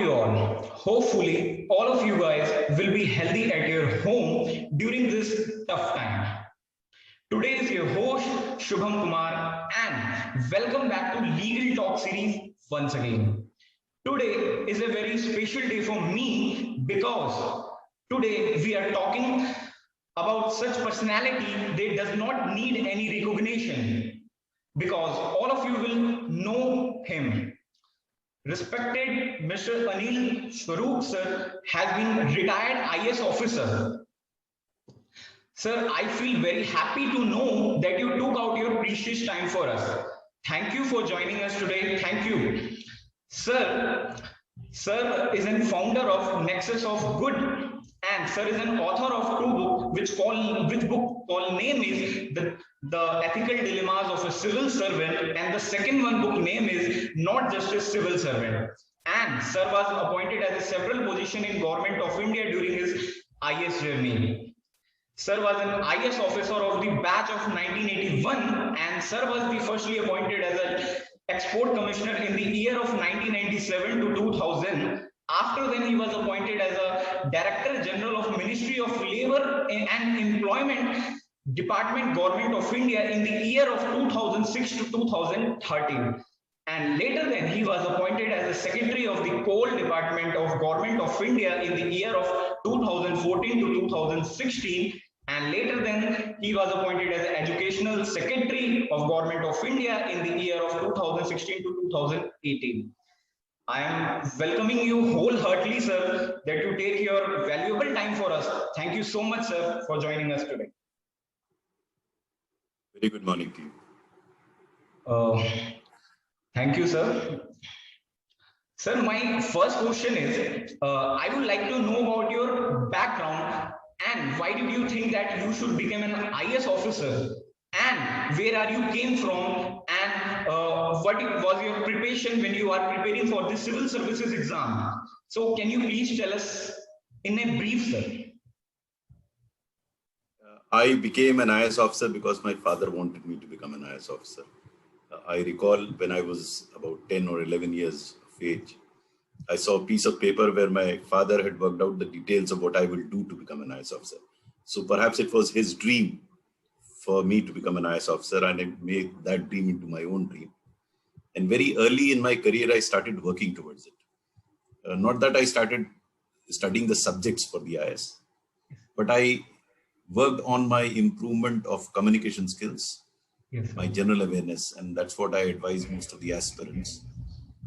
you all? Hopefully, all of you guys will be healthy at your home during this tough time. Today is your host Shubham Kumar and welcome back to Legal Talk series once again. Today is a very special day for me because today we are talking about such personality that does not need any recognition because all of you will know him. Respected Mr. Anil Swaroop sir has been retired IS officer. Sir, I feel very happy to know that you took out your precious time for us. Thank you for joining us today. Thank you. Sir, Sir is a founder of Nexus of Good and Sir is an author of two books which book called name is the Ethical Dilemmas of a Civil Servant and the second one book name is Not Just a Civil Servant. And Sir was appointed as a several position in Government of India during his IS journey. Sir was an IS officer of the batch of 1981 and Sir was the firstly appointed as an export commissioner in the year of 1997 to 2000. After then he was appointed as a Director General of Ministry of Labour and Employment Department Government of India in the year of 2006 to 2013. And later then he was appointed as a Secretary of the Coal Department of Government of India in the year of 2014 to 2016. And later then he was appointed as Educational Secretary of Government of India in the year of 2016 to 2018. I am welcoming you wholeheartedly, sir, that you take your valuable time for us. Thank you so much, sir, for joining us today. Very good morning to you. Thank you, sir. Sir, my first question is, I would like to know about your background and why did you think that you should become an IS officer and where are you came from and what was your preparation when you are preparing for the civil services exam. So can you please tell us in a brief, sir? I became an IS officer because my father wanted me to become an IS officer. I recall when I was about 10 or 11 years of age, I saw a piece of paper where my father had worked out the details of what I will do to become an IS officer. So perhaps it was his dream for me to become an IS officer and I made that dream into my own dream. And very early in my career, I started working towards it. Not that I started studying the subjects for the IS, but I worked on my improvement of communication skills, my general awareness. And that's what I advise most of the aspirants,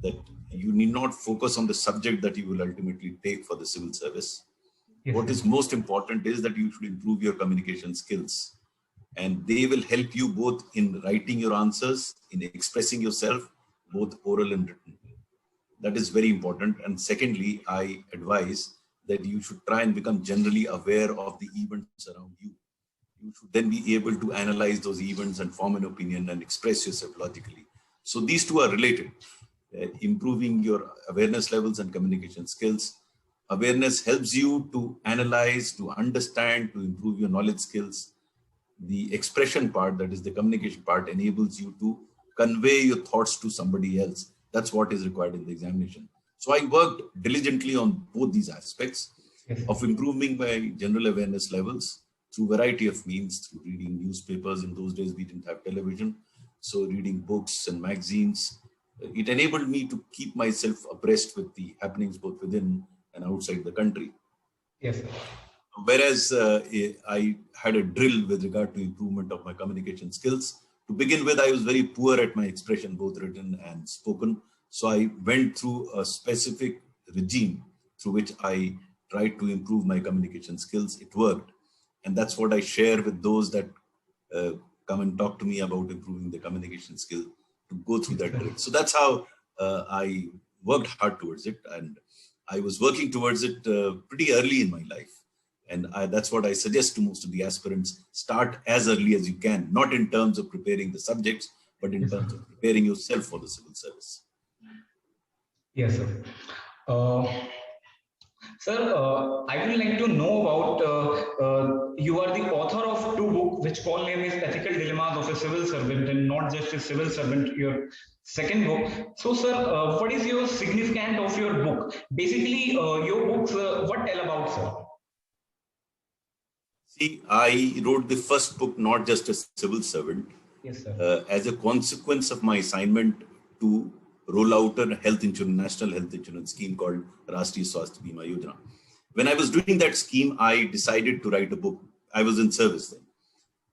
that you need not focus on the subject that you will ultimately take for the civil service. What is most important is that you should improve your communication skills. And they will help you both in writing your answers, in expressing yourself, both oral and written. That is very important. And secondly, I advise that you should try and become generally aware of the events around you. You should then be able to analyze those events and form an opinion and express yourself logically. So these two are related. Improving your awareness levels and communication skills. Awareness helps you to analyze, to understand, to improve your knowledge skills. The expression part, that is the communication part, enables you to convey your thoughts to somebody else. That's what is required in the examination. So I worked diligently on both these aspects of improving my general awareness levels through a variety of means, through reading newspapers. In those days, we didn't have television. So reading books and magazines, it enabled me to keep myself abreast with the happenings both within and outside the country. Yes. Whereas I had a drill with regard to improvement of my communication skills. To begin with, I was very poor at my expression, both written and spoken. So I went through a specific regime through which I tried to improve my communication skills. It worked. And that's what I share with those that come and talk to me about improving the communication skill, to go through that drill. So that's how I worked hard towards it. And I was working towards it pretty early in my life. And that's what I suggest to most of the aspirants. Start as early as you can, not in terms of preparing the subjects, but in terms of preparing yourself for the civil service. Yes, sir. Sir, I would like to know about, you are the author of two books which call name is Ethical Dilemmas of a Civil Servant and not just a civil servant, your second book. So, sir, what is your significance of your book? Basically, your books, what tell about, sir? See, I wrote the first book not just as a civil servant, yes, sir. As a consequence of my assignment to roll out a national health insurance scheme called Rashtriya Swasthya Bima Yojana. When I was doing that scheme, I decided to write a book. I was in service then.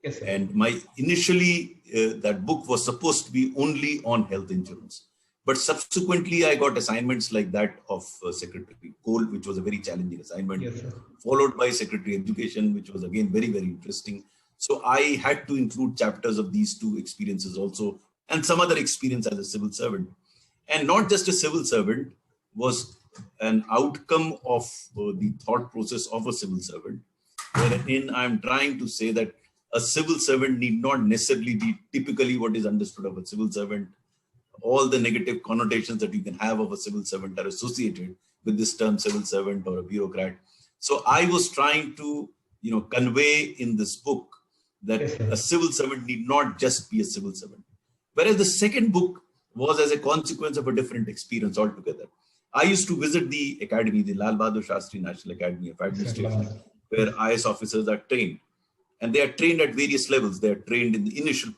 Yes, sir. And initially, that book was supposed to be only on health insurance. But subsequently, I got assignments like that of Secretary Cole, which was a very challenging assignment, yes, followed by Secretary Education, which was again very, very interesting. So I had to include chapters of these two experiences also, and some other experience as a civil servant. And not just a civil servant, was an outcome of the thought process of a civil servant, wherein I'm trying to say that a civil servant need not necessarily be typically what is understood of a civil servant. All the negative connotations that you can have of a civil servant are associated with this term civil servant or a bureaucrat. So I was trying to, convey in this book that a civil servant need not just be a civil servant. Whereas the second book was as a consequence of a different experience altogether. I used to visit the academy, the Lal Bahadur Shastri National Academy of Administration, where IS officers are trained. And they are trained at various levels. They are trained in the initial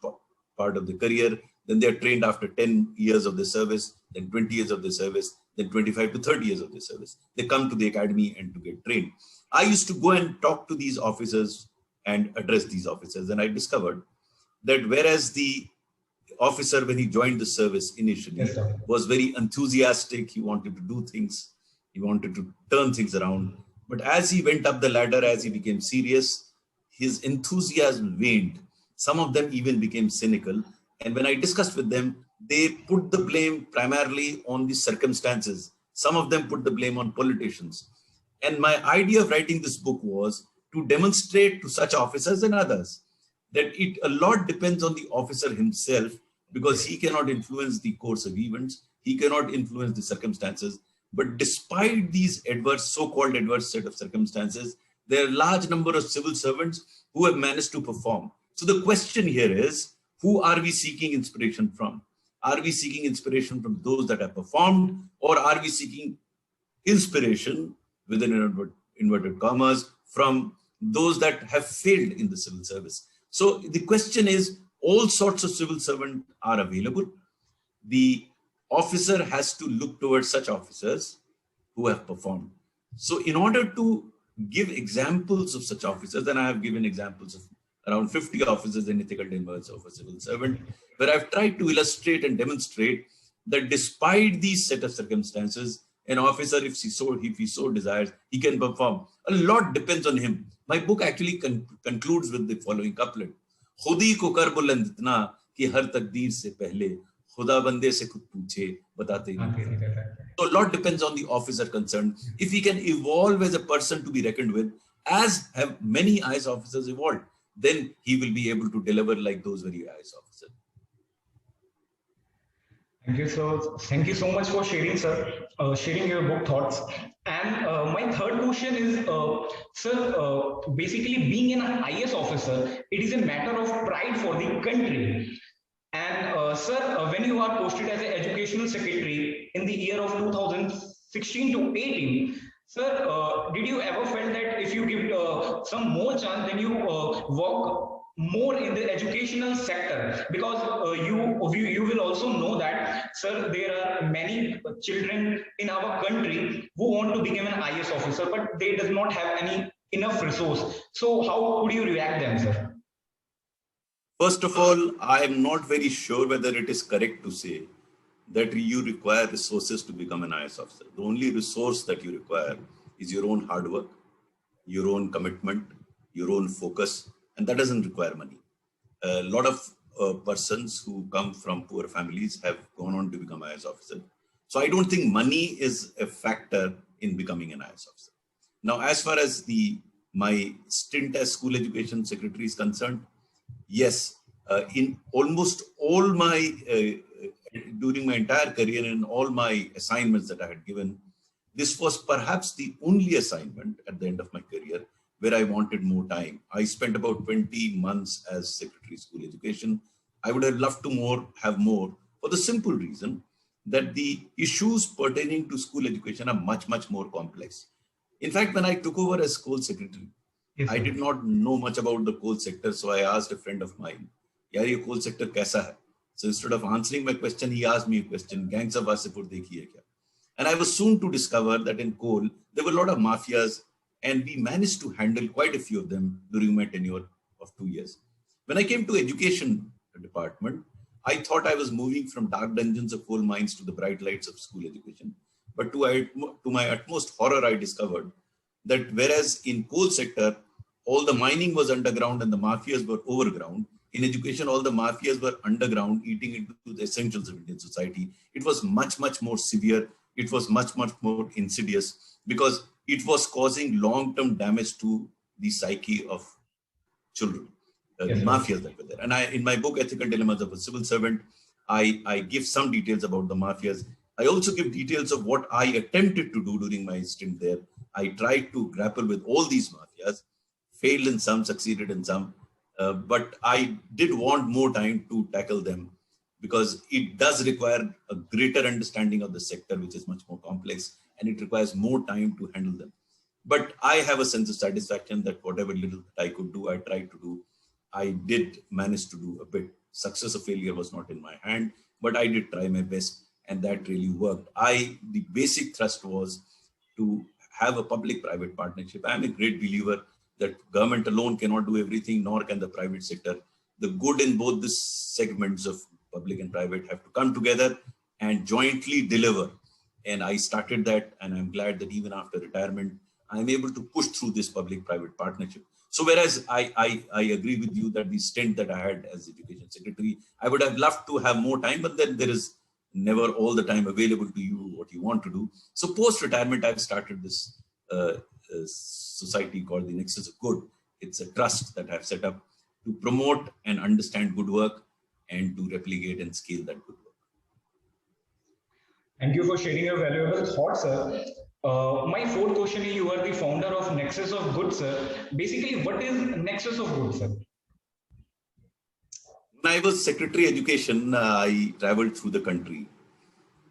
part of the career. Then they are trained after 10 years of the service, then 20 years of the service, then 25 to 30 years of the service. They come to the academy and to get trained. I used to go and talk to these officers and address these officers. And I discovered that whereas the officer, when he joined the service initially, was very enthusiastic, he wanted to do things, he wanted to turn things around. But as he went up the ladder, as he became serious, his enthusiasm waned. Some of them even became cynical. And when I discussed with them, they put the blame primarily on the circumstances. Some of them put the blame on politicians. And my idea of writing this book was to demonstrate to such officers and others that a lot depends on the officer himself, because he cannot influence the course of events. He cannot influence the circumstances. But despite these so-called adverse set of circumstances, there are a large number of civil servants who have managed to perform. So the question here is, who are we seeking inspiration from? Are we seeking inspiration from those that have performed, or are we seeking inspiration, within inverted commas, from those that have failed in the civil service? So the question is, all sorts of civil servants are available. The officer has to look towards such officers who have performed. So in order to give examples of such officers, and I have given examples of around 50 officers in ethical dilemmas of a civil servant, where I've tried to illustrate and demonstrate that despite these set of circumstances, an officer, if he so desires, he can perform. A lot depends on him. My book actually concludes with the following couplet. खुदी को कर बुलंद इतना कि हर तकदीर से पहले खुदा बंदे से खुद पूछे बताते ही. So a lot depends on the officer concerned. If he can evolve as a person to be reckoned with, as have many IS officers evolved, then he will be able to deliver like those very IS officers. Thank you so much for sharing, sir, sharing your book thoughts. And my third question is, sir, basically being an IS officer, it is a matter of pride for the country. And sir, when you are posted as an educational secretary in the year of 2016 to 18, sir, did you ever felt that if you give some more chance, then you work more in the educational sector? Because you will also know that, sir, there are many children in our country who want to become an IS officer, but they does not have any enough resource. So how would you react them, sir? First of all, I am not very sure whether it is correct to say that you require resources to become an IS officer. The only resource that you require is your own hard work, your own commitment, your own focus, and that doesn't require money. A lot of persons who come from poor families have gone on to become IS officer. So I don't think money is a factor in becoming an IS officer. Now, as far as my stint as school education secretary is concerned, yes, in almost all during my entire career and all my assignments that I had given, this was perhaps the only assignment at the end of my career where I wanted more time. I spent about 20 months as Secretary of School Education. I would have loved to have more for the simple reason that the issues pertaining to school education are much, much more complex. In fact, when I took over as coal secretary, Yes, I sir. did not know much about the coal sector. So I asked a friend of mine, yaar ye coal sector kaisa hai? So instead of answering my question, he asked me a question, gangs of Wasipur dekhi hai kya? And I was soon to discover that in coal, there were a lot of mafias, and we managed to handle quite a few of them during my tenure of 2 years. When I came to education department, I thought I was moving from dark dungeons of coal mines to the bright lights of school education. But to my utmost horror, I discovered that whereas in coal sector, all the mining was underground and the mafias were overground, in education, all the mafias were underground, eating into the essentials of Indian society. It was much, much more severe. It was much, much more insidious because it was causing long-term damage to the psyche of children, the Yes, sir. mafias that were there. And in my book, Ethical Dilemmas of a Civil Servant, I give some details about the mafias. I also give details of what I attempted to do during my stint there. I tried to grapple with all these mafias, failed in some, succeeded in some, but I did want more time to tackle them because it does require a greater understanding of the sector, which is much more complex, and it requires more time to handle them. But I have a sense of satisfaction that whatever little that I could do, I tried to do. I did manage to do a bit. Success or failure was not in my hand, but I did try my best, and that really worked. The basic thrust was to have a public-private partnership. I'm a great believer that government alone cannot do everything, nor can the private sector. The good in both the segments of public and private have to come together and jointly deliver. And I started that, and I'm glad that even after retirement, I'm able to push through this public-private partnership. So whereas I agree with you that the stint that I had as education secretary, I would have loved to have more time, but then there is never all the time available to you what you want to do. So post-retirement, I've started this society called the Nexus of Good. It's a trust that I've set up to promote and understand good work and to replicate and scale that good work. Thank you for sharing your valuable thoughts, sir. My fourth question is, you are the founder of Nexus of Good, sir. Basically, what is Nexus of Good, sir? When I was Secretary Education, I traveled through the country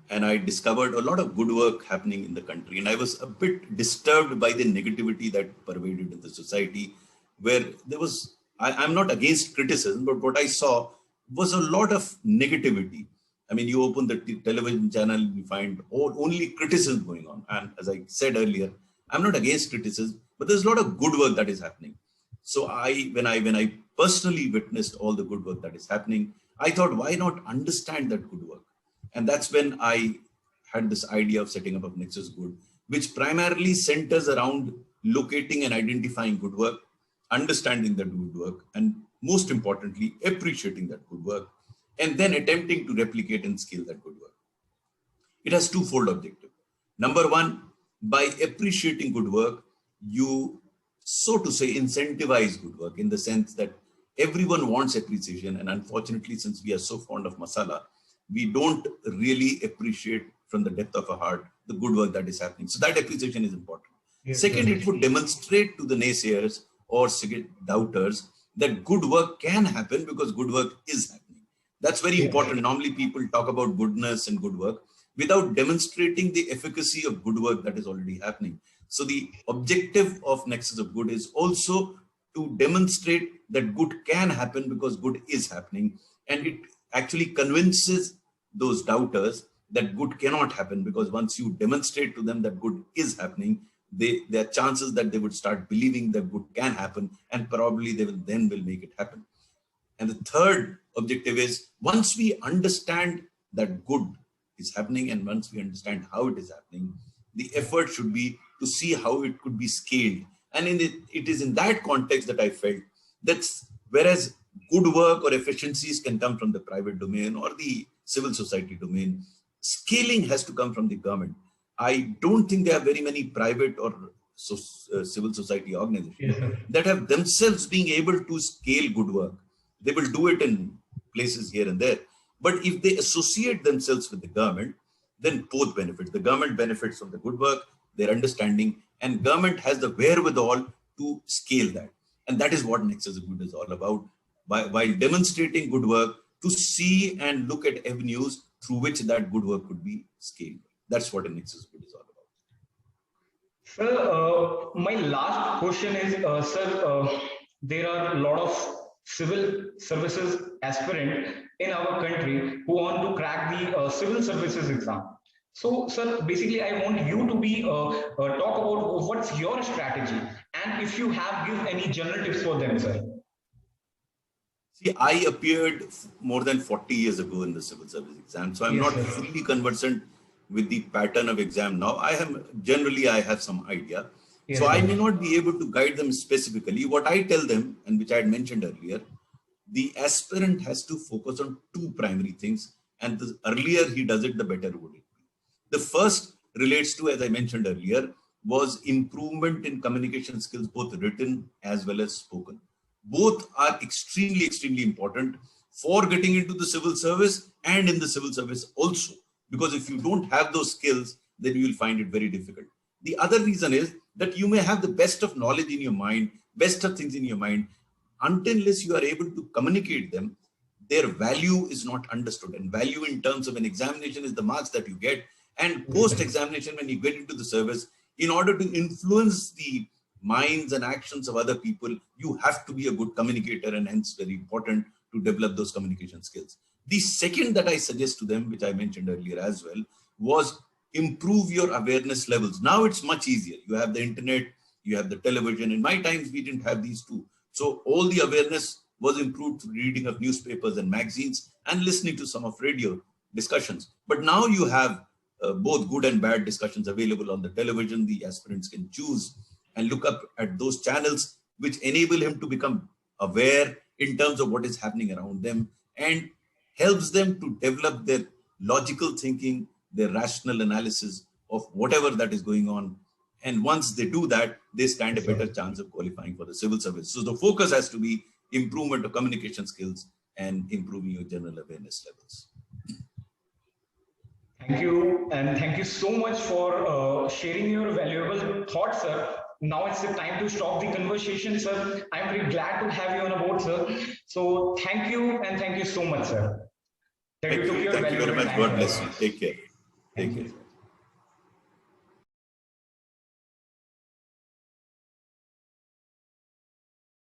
and I discovered a lot of good work happening in the country. And I was a bit disturbed by the negativity that pervaded in the society, where there was, I'm not against criticism, but what I saw was a lot of negativity. I mean, you open the television channel, you find only criticism going on. And as I said earlier, I'm not against criticism, but there's a lot of good work that is happening. So when I personally witnessed all the good work that is happening, I thought, why not understand that good work? And that's when I had this idea of setting up a Nexus Good, which primarily centers around locating and identifying good work, understanding that good work, and most importantly, appreciating that good work, and then attempting to replicate and scale that good work. It has twofold objective. Number one, by appreciating good work, you, so to say, incentivize good work in the sense that everyone wants appreciation. And unfortunately, since we are so fond of masala, we don't really appreciate from the depth of our heart the good work that is happening. So that appreciation is important. Yes, second, it would demonstrate to the naysayers or doubters that good work can happen because good work is happening. That's very important. Normally people talk about goodness and good work without demonstrating the efficacy of good work that is already happening. So the objective of Nexus of Good is also to demonstrate that good can happen because good is happening. And it actually convinces those doubters that good cannot happen, because once you demonstrate to them that good is happening, there are chances that they would start believing that good can happen, and probably they will make it happen. And the third objective is, once we understand that good is happening and once we understand how it is happening, the effort should be to see how it could be scaled. And it is in that context that I felt that whereas good work or efficiencies can come from the private domain or the civil society domain, scaling has to come from the government. I don't think there are very many private or civil society organizations that have themselves being able to scale good work. They will do it in places here and there. But if they associate themselves with the government, then both benefit. The government benefits from the good work, their understanding, and government has the wherewithal to scale that. And that is what Nexus Good is all about. While demonstrating good work, to see and look at avenues through which that good work could be scaled. That's what a Nexus Good is all about. Sir, my last question is, sir, there are a lot of civil services aspirant in our country who want to crack the civil services exam. So, sir, basically, I want you to be talk about what's your strategy, and if you have give any general tips for them, sir. See, I appeared more than 40 years ago in the civil service exam, so I'm Yes, not sir. fully conversant with the pattern of exam now. I have some idea. Yes, So I sir. may not be able to guide them specifically. What I tell them, and which I had mentioned earlier, the aspirant has to focus on two primary things, and the earlier he does it, the better would it be. The first relates to, as I mentioned earlier, was improvement in communication skills, both written as well as spoken. Both are extremely, extremely important for getting into the civil service and in the civil service also. Because if you don't have those skills, then you will find it very difficult. The other reason is that you may have the best of knowledge in your mind, best of things in your mind, unless you are able to communicate them, their value is not understood. And value in terms of an examination is the marks that you get. And post-examination, when you get into the service, in order to influence the minds and actions of other people, you have to be a good communicator, and hence very important to develop those communication skills. The second that I suggest to them, which I mentioned earlier as well, was improve your awareness levels. Now it's much easier. You have the internet, you have the television. In my times, we didn't have these two. So all the awareness was improved through reading of newspapers and magazines and listening to some of radio discussions. But now you have both good and bad discussions available on the television. The aspirants can choose and look up at those channels which enable him to become aware in terms of what is happening around them, and helps them to develop their logical thinking, their rational analysis of whatever that is going on. And once they do that, they stand a better chance of qualifying for the civil service. So the focus has to be improvement of communication skills and improving your general awareness levels. Thank you, and thank you so much for sharing your valuable thoughts, sir. Now it's the time to stop the conversation, sir. I'm very glad to have you on board, sir. So thank you, and thank you so much, sir. That you took your Thank you very valuable much. time God for bless you. us. Take care. Thank Take you. care.